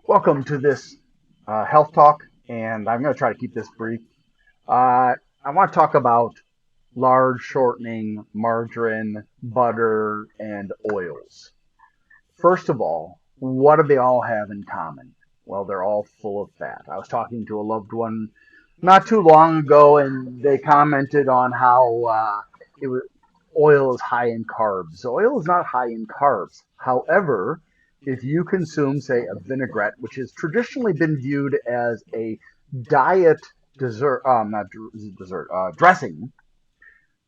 Welcome to this health talk, and I'm going to try to keep this brief. Uh, I want to talk about lard shortening, margarine, butter, and oils. First of all, what do they all have in common? Well, they're all full of fat. I was talking to a loved one not too long ago, and they commented on how it was, oil is high in carbs. Oil is not high in carbs. However, if you consume, say, a vinaigrette, which has traditionally been viewed as a diet dessert, not dessert, dressing,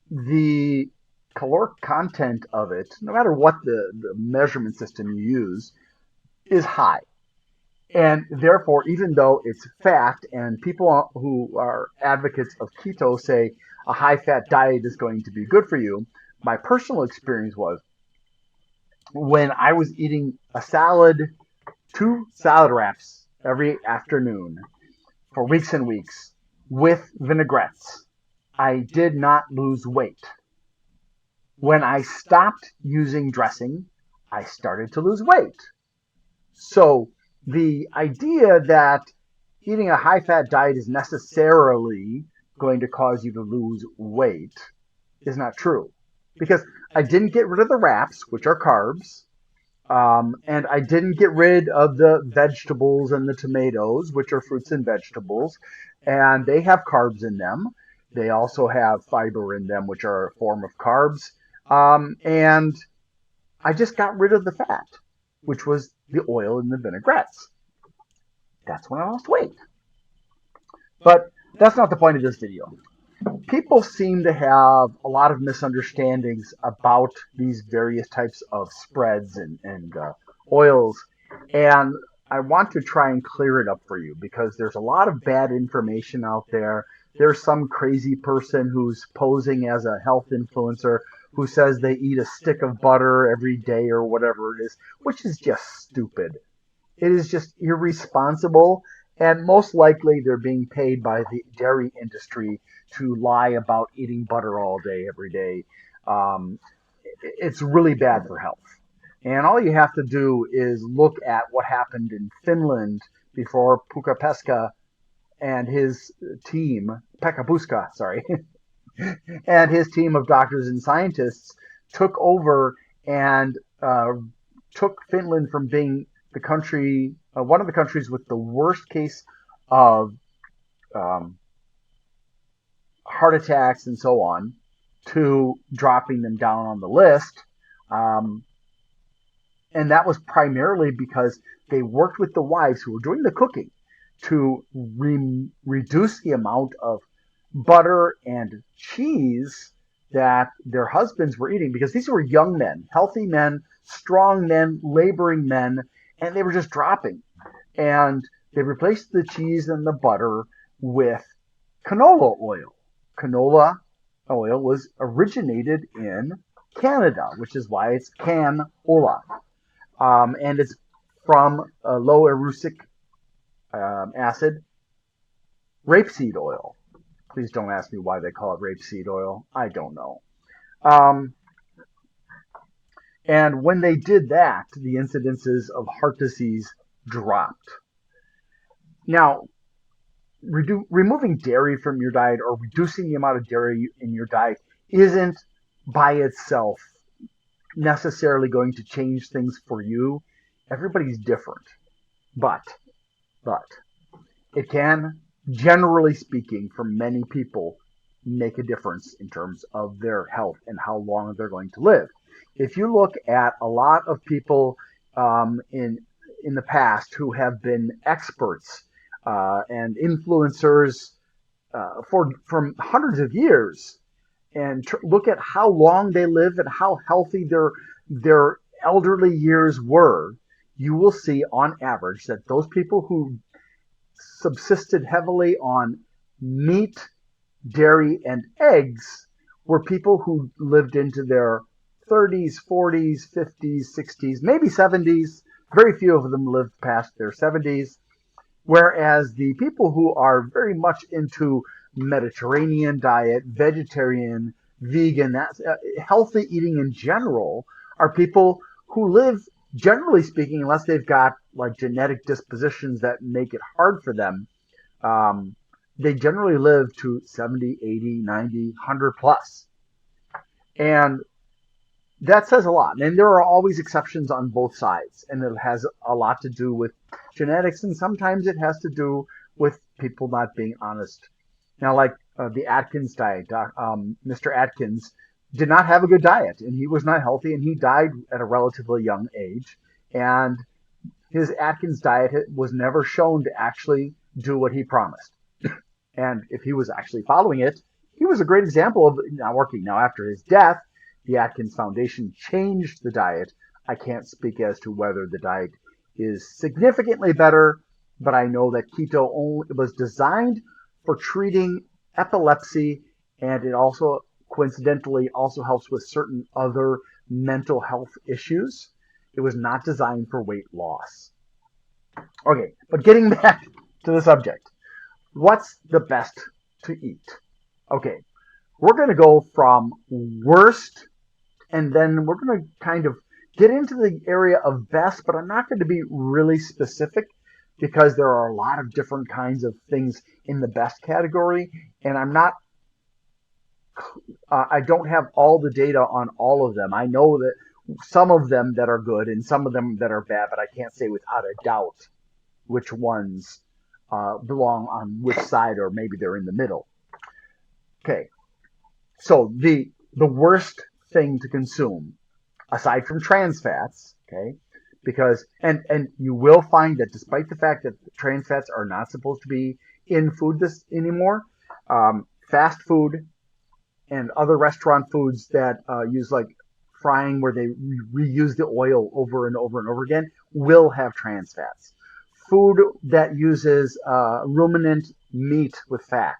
the caloric content of it, no matter what the measurement system you use, is high. And therefore, even though it's fat, and people who are advocates of keto say a high fat diet is going to be good for you, my personal experience was when I was eating a salad, two salad wraps every afternoon for weeks and weeks with vinaigrettes, I did not lose weight. When I stopped using dressing, I started to lose weight. So the idea that eating a high fat diet is necessarily going to cause you to lose weight is not true. Because I didn't get rid of the wraps, which are carbs, and I didn't get rid of the vegetables and the tomatoes, which are fruits and vegetables, and they have carbs in them. They also have fiber in them, which are a form of carbs. And I just got rid of the fat, which was the oil and the vinaigrettes. That's when I lost weight. But that's not the point of this video. People seem to have a lot of misunderstandings about these various types of spreads and oils. And I want to try and clear it up for you because there's a lot of bad information out there. There's some crazy person who's posing as a health influencer who says they eat a stick of butter every day or whatever it is, which is just stupid. It is just irresponsible, and most likely they're being paid by the dairy industry to lie about eating butter all day, every day. Um, it's really bad for health. And all you have to do is look at what happened in Finland before Puka and his team, Pekka Puska, sorry, and his team of doctors and scientists took over and took Finland from being the country, one of the countries with the worst case of um, heart attacks and so on, to dropping them down on the list. Um, and that was primarily because they worked with the wives who were doing the cooking to reduce the amount of butter and cheese that their husbands were eating, because these were young men, healthy men, strong men, laboring men, and they were just dropping. And they replaced the cheese and the butter with canola oil. Canola oil was originated in Canada, which is why it's canola. And it's from low erucic acid rapeseed oil. Please don't ask me why they call it rapeseed oil. I don't know. Um, and when they did that, the incidences of heart disease dropped. Now, removing dairy from your diet or reducing the amount of dairy in your diet isn't by itself necessarily going to change things for you. Everybody's different. But, but, it can, generally speaking, for many people, make a difference in terms of their health and how long they're going to live. If you look at a lot of people in the past who have been experts and influencers for hundreds of years, and look at how long they live and how healthy their elderly years were, you will see on average that those people who subsisted heavily on meat, dairy, and eggs were people who lived into their 30s, 40s, 50s, 60s, maybe 70s. Very few of them lived past their 70s. Whereas the people who are very much into Mediterranean diet, vegetarian, vegan, healthy eating in general, are people who live generally speaking, unless they've got like genetic dispositions that make it hard for them, um, they generally live to 70, 80, 90, 100 plus. And that says a lot. And there are always exceptions on both sides. And it has a lot to do with genetics. And sometimes it has to do with people not being honest. Now, like the Atkins diet, Mr. Atkins did not have a good diet and he was not healthy and he died at a relatively young age. And his Atkins diet was never shown to actually do what he promised. And if he was actually following it, he was a great example of not working. Now, after his death, the Atkins Foundation changed the diet. I can't speak as to whether the diet is significantly better, but I know that keto only was designed for treating epilepsy, and it also coincidentally also helps with certain other mental health issues. It was not designed for weight loss. Okay, but getting back to the subject, what's the best to eat? Okay, we're going to go from worst, and then we're going to kind of get into the area of best, but I'm not going to be really specific because there are a lot of different kinds of things in the best category, and I don't have all the data on all of them. I know that some of them that are good and some of them that are bad, but I can't say without a doubt which ones belong on which side, or maybe they're in the middle. Okay, so the worst thing to consume, aside from trans fats, okay, because and you will find that despite the fact that trans fats are not supposed to be in food this anymore, fast food and other restaurant foods that use like frying where they reuse the oil over and over and over again will have trans fats. Food that uses ruminant meat with fat.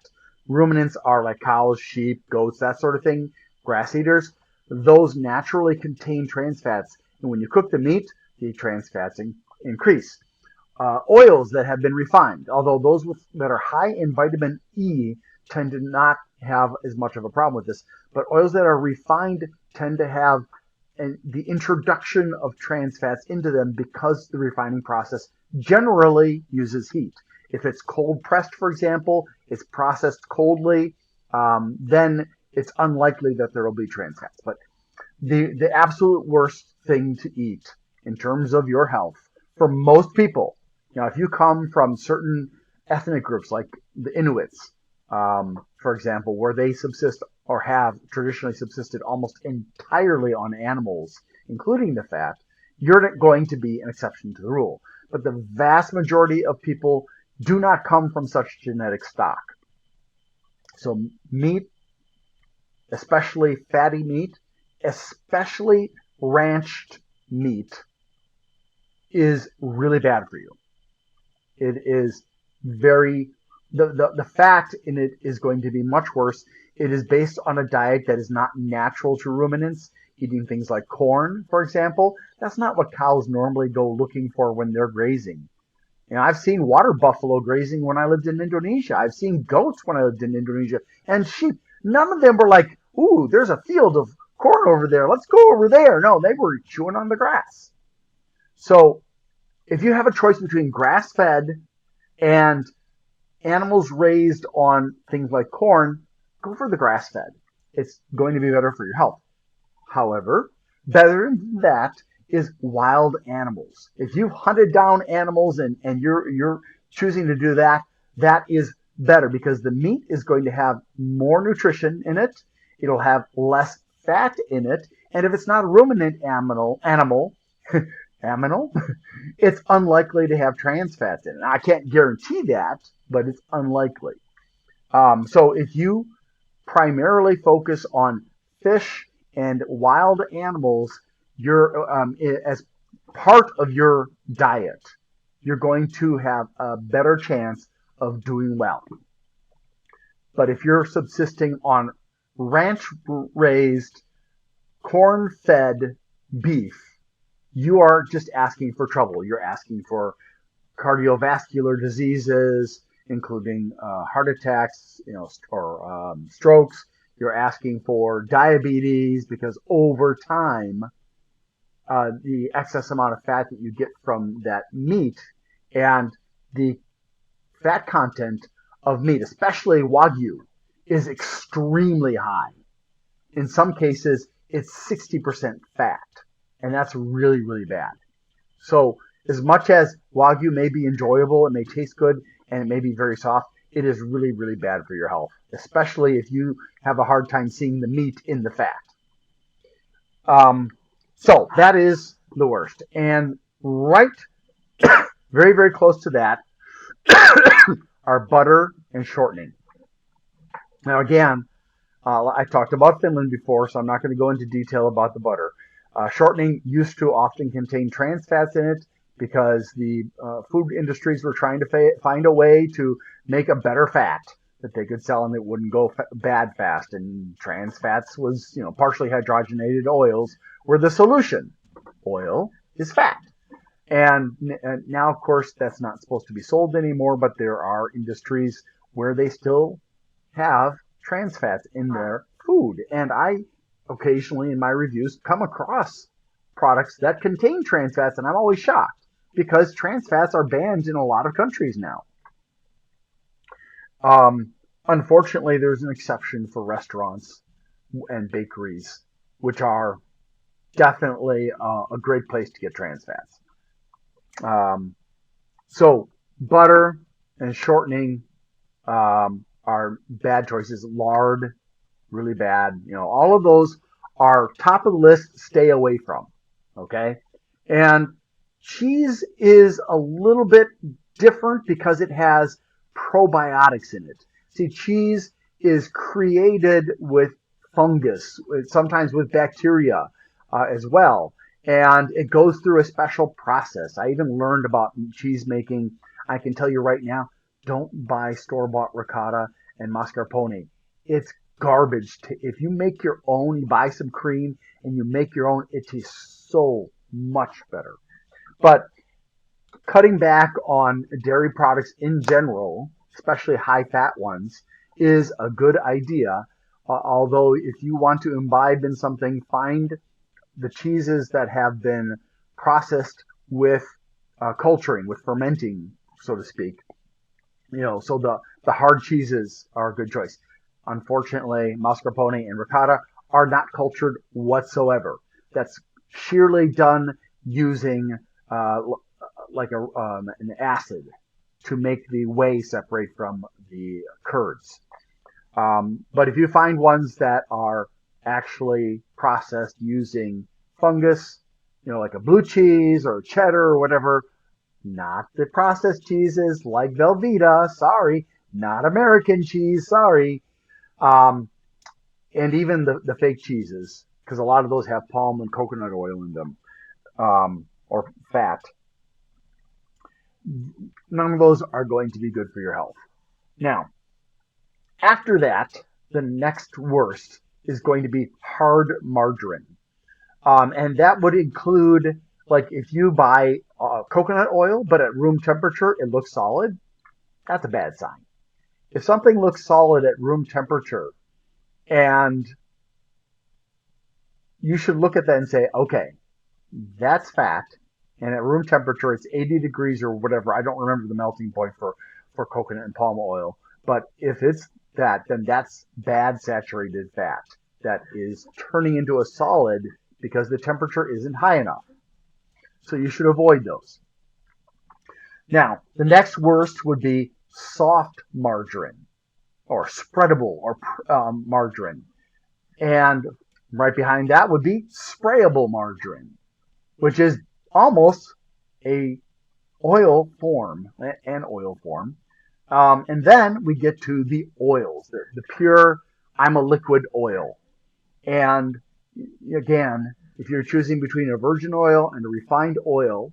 Ruminants are like cows, sheep, goats, that sort of thing, grass eaters. Those naturally contain trans fats. And when you cook the meat, the trans fats increase. Oils that have been refined, although those that are high in vitamin E tend to not have as much of a problem with this. But oils that are refined tend to have the introduction of trans fats into them because the refining process generally uses heat. If it's cold pressed, for example, it's processed coldly, then it's unlikely that there will be trans fats. But the absolute worst thing to eat in terms of your health for most people, if you come from certain ethnic groups like the Inuits, for example, where they subsist or have traditionally subsisted almost entirely on animals, including the fat, you're going to be an exception to the rule. But the vast majority of people do not come from such genetic stock. So meat, especially fatty meat, especially ranched meat, is really bad for you. It is very the fat in it is going to be much worse. It is based on a diet that is not natural to ruminants. Eating things like corn, for example, that's not what cows normally go looking for when they're grazing. I've seen water buffalo grazing when I lived in Indonesia. I've seen goats when I lived in Indonesia, and sheep. None of them were like, "Ooh, there's a field of corn over there. Let's go over there." No, they were chewing on the grass. So if you have a choice between grass-fed and animals raised on things like corn, go for the grass-fed. It's going to be better for your health. However, better than that is wild animals. If you've hunted down animals and you're choosing to do that, that is better because the meat is going to have more nutrition in it. It'll have less fat in it. And if it's not a ruminant animal, it's unlikely to have trans fats in it. I can't guarantee that, but it's unlikely. So if you primarily focus on fish and wild animals, you're as part of your diet, you're going to have a better chance of doing well. But if you're subsisting on ranch raised, corn fed beef, you are just asking for trouble. You're asking for cardiovascular diseases, including heart attacks, or strokes. You're asking for diabetes because over time the excess amount of fat that you get from that meat, and the fat content of meat, especially Wagyu, is extremely high. In some cases, it's 60% fat, and that's really, really bad. So, as much as Wagyu may be enjoyable, it may taste good, and it may be very soft, it is really, really bad for your health, especially if you have a hard time seeing the meat in the fat. Um, so, that is the worst. And right, very, very close to that are butter and shortening. Now, again, I talked about Finland before, so I'm not going to go into detail about the butter. Shortening used to often contain trans fats in it because the food industries were trying to find a way to make a better fat that they could sell and it wouldn't go bad fast. And trans fats was, partially hydrogenated oils were the solution. Oil is fat. And now, of course, that's not supposed to be sold anymore, but there are industries where they still have trans fats in their food. And I occasionally in my reviews come across products that contain trans fats, and I'm always shocked because trans fats are banned in a lot of countries now. Unfortunately, there's an exception for restaurants and bakeries, which are definitely a great place to get trans fats. So butter and shortening are bad choices. Lard, really bad. All of those are top of the list. Stay away from. Okay, and cheese is a little bit different because it has probiotics in it. See, cheese is created with fungus, sometimes with bacteria as well. And it goes through a special process. I even learned about cheese making. I can tell you right now, don't buy store-bought ricotta and mascarpone. It's garbage. If you make your own, you buy some cream and you make your own, it tastes so much better. But cutting back on dairy products in general, especially high-fat ones, is a good idea. Although if you want to imbibe in something, find the cheeses that have been processed with culturing, with fermenting, so to speak. So the hard cheeses are a good choice. Unfortunately, mascarpone and ricotta are not cultured whatsoever. That's sheerly done using like an acid to make the whey separate from the curds. But if you find ones that are actually processed using fungus, like a blue cheese or cheddar or whatever, not the processed cheeses like Velveeta, sorry, not American cheese, sorry. And even the fake cheeses, because a lot of those have palm and coconut oil in them, or fat. None of those are going to be good for your health. Now, after that, the next worst is going to be hard margarine. And that would include, like, if you buy coconut oil, but at room temperature, it looks solid, that's a bad sign. If something looks solid at room temperature, and you should look at that and say, okay, that's fat, and at room temperature, it's 80 degrees or whatever. I don't remember the melting point for coconut and palm oil. But if it's that, then that's bad saturated fat that is turning into a solid because the temperature isn't high enough. So you should avoid those. Now, the next worst would be soft margarine or spreadable or margarine. And right behind that would be sprayable margarine, which is almost an oil form. And then we get to the oils, the pure, I'm a liquid oil. And again, if you're choosing between a virgin oil and a refined oil,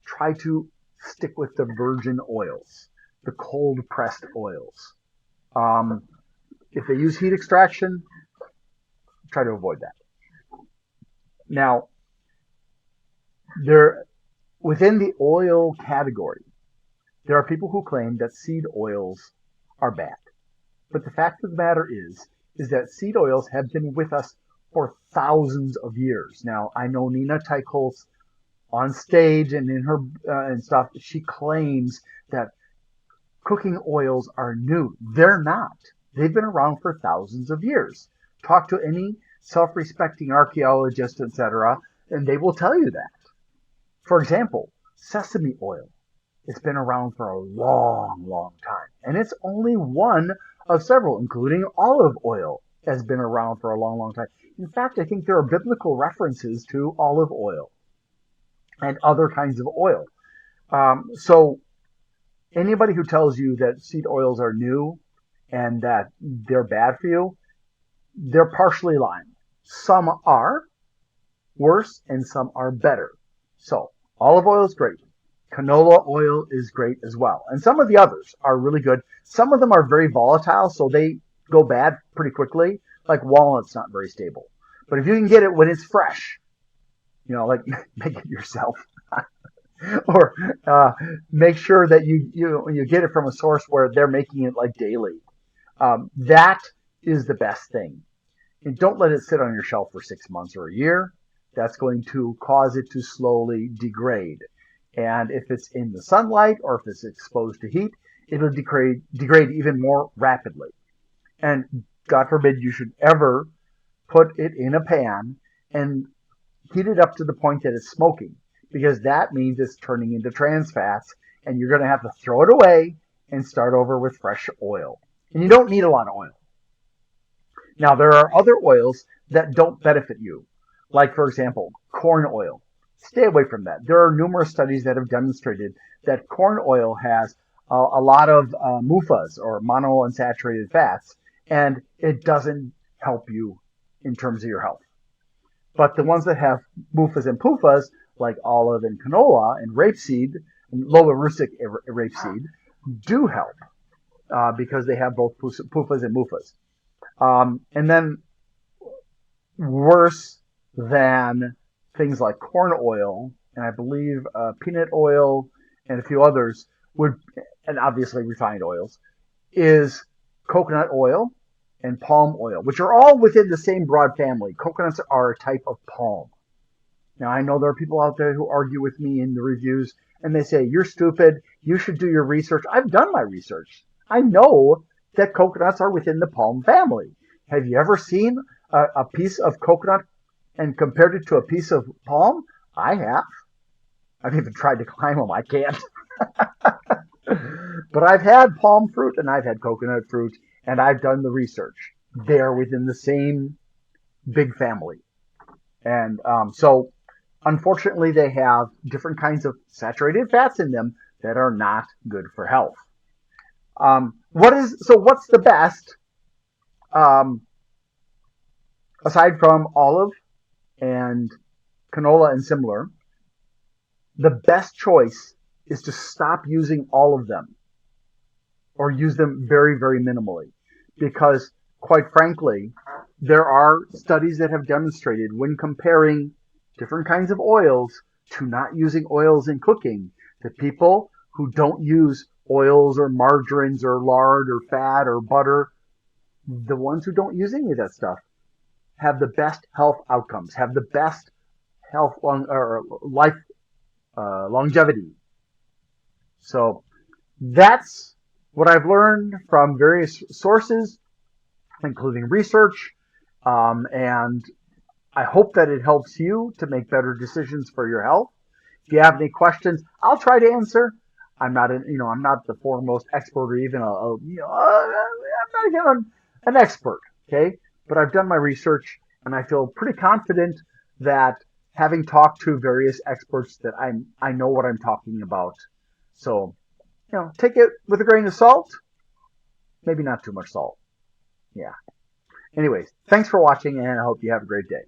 try to stick with the virgin oils, the cold pressed oils. If they use heat extraction, try to avoid that. Now, within the oil category, there are people who claim that seed oils are bad. But the fact of the matter is that seed oils have been with us for thousands of years. Now, I know Nina Teicholz on stage and in her and stuff, she claims that cooking oils are new. They're not. They've been around for thousands of years. Talk to any self-respecting archaeologist, etc., and they will tell you that. For example, sesame oil. It's been around for a long, long time. And it's only one of several, including olive oil, has been around for a long, long time. In fact, I think there are biblical references to olive oil and other kinds of oil. So anybody who tells you that seed oils are new and that they're bad for you, they're partially lying. Some are worse and some are better. So olive oil is great. Canola oil is great as well. And some of the others are really good. Some of them are very volatile, so they go bad pretty quickly. Like walnut's not very stable. But if you can get it when it's fresh, like make it yourself. Or make sure that you get it from a source where they're making it like daily. That is the best thing. And don't let it sit on your shelf for 6 months or a year. That's going to cause it to slowly degrade. And if it's in the sunlight or if it's exposed to heat, it'll degrade even more rapidly. And God forbid you should ever put it in a pan and heat it up to the point that it's smoking, because that means it's turning into trans fats, and you're going to have to throw it away and start over with fresh oil. And you don't need a lot of oil. Now, there are other oils that don't benefit you, like, for example, corn oil. Stay away from that. There are numerous studies that have demonstrated that corn oil has a lot of MUFAs, or monounsaturated fats, and it doesn't help you in terms of your health. But the ones that have MUFAs and PUFAs, like olive and canola and rapeseed, low rustic rapeseed, do help because they have both PUFAs and MUFAs. And then worse than things like corn oil, and I believe peanut oil and a few others and obviously refined oils, is coconut oil and palm oil, which are all within the same broad family. Coconuts are a type of palm. Now, I know there are people out there who argue with me in the reviews, and they say, you're stupid, you should do your research. I've done my research. I know that coconuts are within the palm family. Have you ever seen a piece of coconut and compared it to a piece of palm? I have. I've even tried to climb them. I can't. But I've had palm fruit and I've had coconut fruit, and I've done the research. They're within the same big family. And so, unfortunately, they have different kinds of saturated fats in them that are not good for health. What's the best, aside from olive and canola and similar? The best choice is to stop using all of them, or use them very, very minimally, because quite frankly, there are studies that have demonstrated when comparing different kinds of oils to not using oils in cooking, that people who don't use oils or margarines or lard or fat or butter, the ones who don't use any of that stuff, have the best health outcomes, have the best health life longevity. So that's what I've learned from various sources, including research, and I hope that it helps you to make better decisions for your health. If you have any questions, I'll try to answer. I'm not the foremost expert, or even I'm not even an expert, okay? But I've done my research, and I feel pretty confident that having talked to various experts, that I know what I'm talking about. So, take it with a grain of salt. Maybe not too much salt. Yeah. Anyways, thanks for watching, and I hope you have a great day.